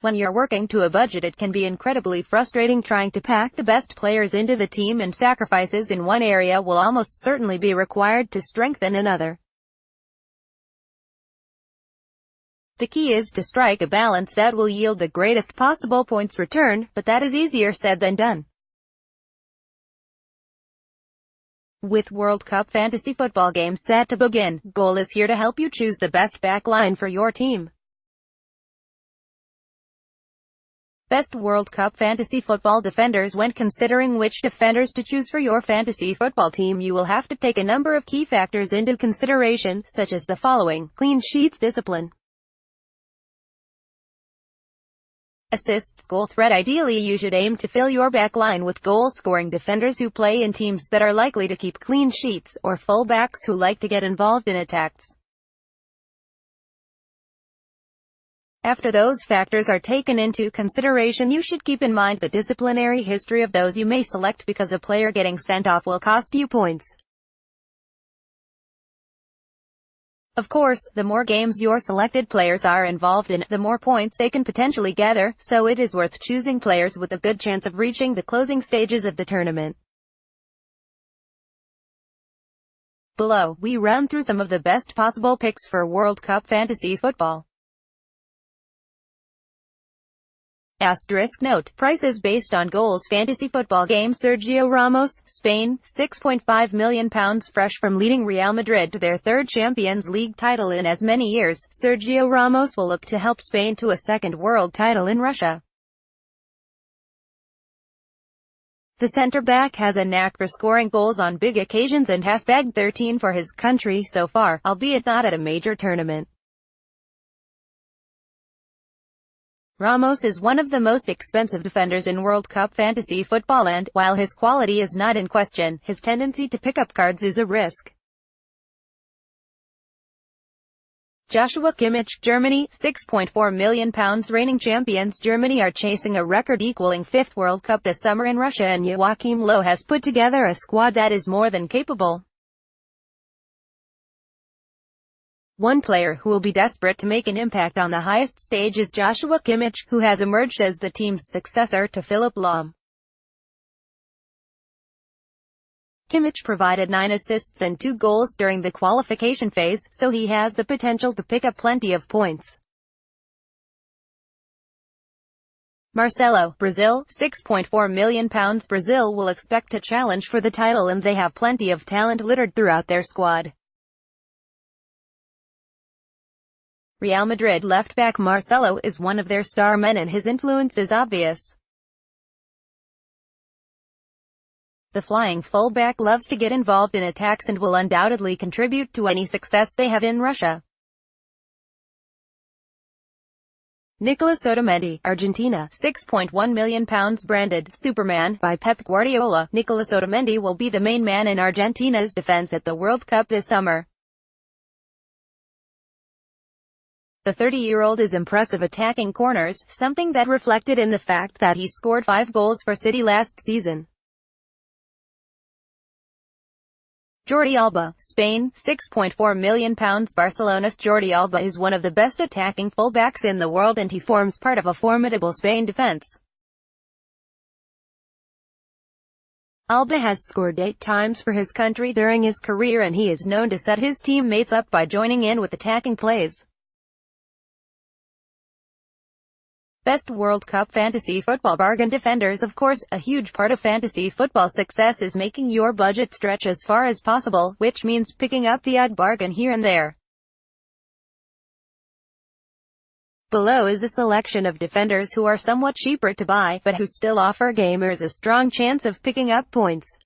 When you're working to a budget, it can be incredibly frustrating trying to pack the best players into the team, and sacrifices in one area will almost certainly be required to strengthen another. The key is to strike a balance that will yield the greatest possible points return, but that is easier said than done. With World Cup fantasy football games set to begin, Goal is here to help you choose the best back line for your team. Best World Cup fantasy football defenders. When considering which defenders to choose for your fantasy football team, you will have to take a number of key factors into consideration, such as the following: clean sheets, discipline, assists, goal threat. Ideally, you should aim to fill your back line with goal-scoring defenders who play in teams that are likely to keep clean sheets, or fullbacks who like to get involved in attacks. After those factors are taken into consideration, you should keep in mind the disciplinary history of those you may select, because a player getting sent off will cost you points. Of course, the more games your selected players are involved in, the more points they can potentially gather, so it is worth choosing players with a good chance of reaching the closing stages of the tournament. Below, we run through some of the best possible picks for World Cup fantasy football. Asterisk note: prices based on goals. Fantasy football game. Sergio Ramos, Spain, £6.5 million. Fresh from leading Real Madrid to their third Champions League title in as many years, Sergio Ramos will look to help Spain to a second world title in Russia. The centre-back has a knack for scoring goals on big occasions and has bagged 13 for his country so far, albeit not at a major tournament. Ramos is one of the most expensive defenders in World Cup fantasy football, and, while his quality is not in question, his tendency to pick up cards is a risk. Joshua Kimmich, Germany, £6.4 million. Reigning champions Germany are chasing a record-equaling fifth World Cup this summer in Russia, and Joachim Low has put together a squad that is more than capable. One player who will be desperate to make an impact on the highest stage is Joshua Kimmich, who has emerged as the team's successor to Philipp Lahm. Kimmich provided 9 assists and 2 goals during the qualification phase, so he has the potential to pick up plenty of points. Marcelo, Brazil, £6.4 million. Brazil will expect to challenge for the title, and they have plenty of talent littered throughout their squad. Real Madrid left-back Marcelo is one of their star men, and his influence is obvious. The flying fullback loves to get involved in attacks and will undoubtedly contribute to any success they have in Russia. Nicolas Otamendi, Argentina, £6.1 million. Branded Superman by Pep Guardiola, Nicolas Otamendi will be the main man in Argentina's defense at the World Cup this summer. The 30-year-old is impressive attacking corners, something that reflected in the fact that he scored 5 goals for City last season. Jordi Alba, Spain, £6.4 million. Barcelona's Jordi Alba is one of the best attacking fullbacks in the world, and he forms part of a formidable Spain defense. Alba has scored 8 times for his country during his career, and he is known to set his teammates up by joining in with attacking plays. Best World Cup fantasy football bargain defenders. Of course, a huge part of fantasy football success is making your budget stretch as far as possible, which means picking up the odd bargain here and there. Below is a selection of defenders who are somewhat cheaper to buy, but who still offer gamers a strong chance of picking up points.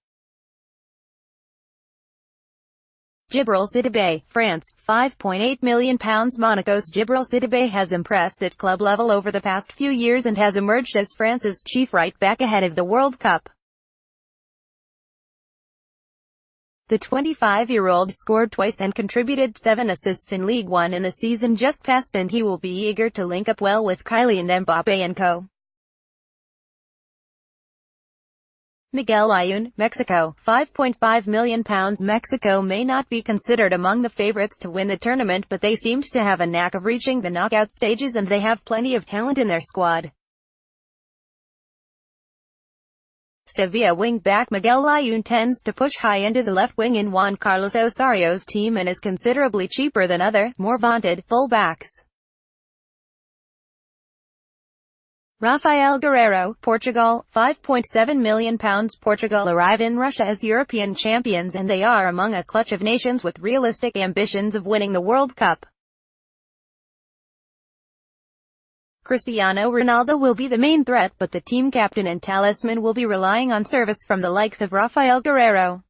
Djibril Cissé, France, £5.8 million. Monaco's Djibril Cissé has impressed at club level over the past few years and has emerged as France's chief right-back ahead of the World Cup. The 25-year-old scored twice and contributed 7 assists in Ligue 1 in the season just past, and he will be eager to link up well with Kylian Mbappé and co. Miguel Ayun, Mexico, £5.5 million. Mexico may not be considered among the favorites to win the tournament, but they seemed to have a knack of reaching the knockout stages and they have plenty of talent in their squad. Sevilla wing-back Miguel Ayun tends to push high into the left wing in Juan Carlos Osario's team and is considerably cheaper than other, more vaunted, full-backs. Rafael Guerreiro, Portugal, £5.7 million. Portugal arrive in Russia as European champions and they are among a clutch of nations with realistic ambitions of winning the World Cup. Cristiano Ronaldo will be the main threat, but the team captain and talisman will be relying on service from the likes of Rafael Guerreiro.